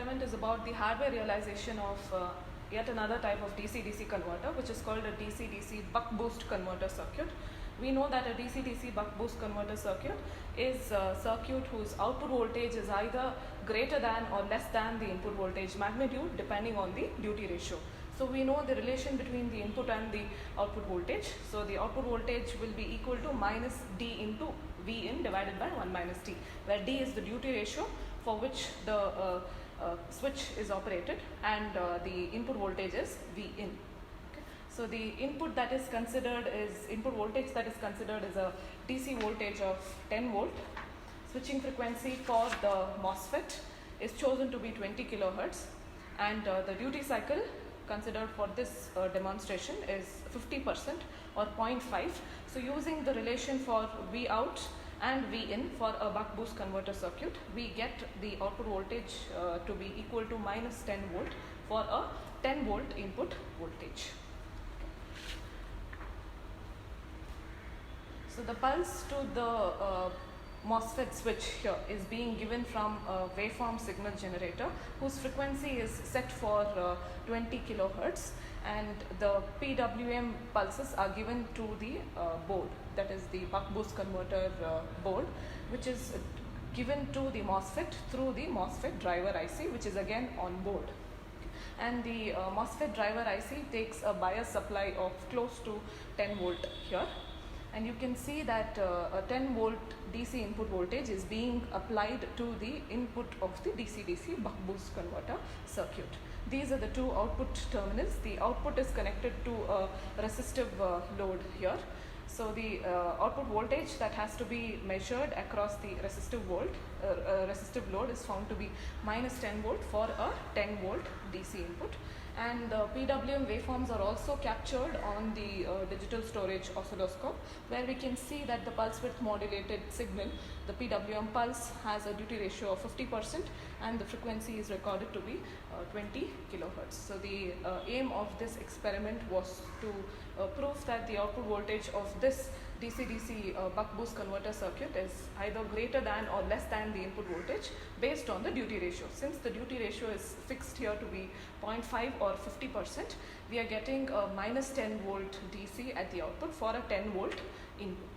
experiment is about the hardware realization of yet another type of DC-DC converter, which is called a DC-DC buck-boost converter circuit. We know that a DC-DC buck-boost converter circuit is a circuit whose output voltage is either greater than or less than the input voltage magnitude depending on the duty ratio. So we know the relation between the input and the output voltage. So the output voltage will be equal to minus D into V in divided by 1 minus T, where D is the duty ratio for which the switch is operated, and the input voltage is V in. Okay. So the input that is considered is input voltage that is considered is a DC voltage of 10 volt. Switching frequency for the MOSFET is chosen to be 20 kilohertz, and the duty cycle considered for this demonstration is 50% or 0.5. So using the relation for V out and V in for a buck boost converter circuit, we get the output voltage to be equal to minus 10 volt for a 10 volt input voltage. So the pulse to the MOSFET switch here is being given from a waveform signal generator whose frequency is set for 20 kilohertz, and the PWM pulses are given to the board, that is the buck boost converter board, which is given to the MOSFET through the MOSFET driver IC, which is again on board. And the MOSFET driver IC takes a bias supply of close to 10 volt here. And you can see that a 10 volt DC input voltage is being applied to the input of the DC-DC buck boost converter circuit. These are the two output terminals. The output is connected to a resistive load here. So the output voltage that has to be measured across the resistive load is found to be minus 10 volt for a 10 volt DC input. And the PWM waveforms are also captured on the digital storage oscilloscope, where we can see that the pulse width modulated signal, the PWM pulse, has a duty ratio of 50% and the frequency is recorded to be 20 kilohertz. So the aim of this experiment was to prove that the output voltage of this DC-DC buck boost converter circuit is either greater than or less than the input voltage based on the duty ratio. Since the duty ratio is fixed here to be 0.5 or 50%, we are getting a minus 10 volt DC at the output for a 10 volt input.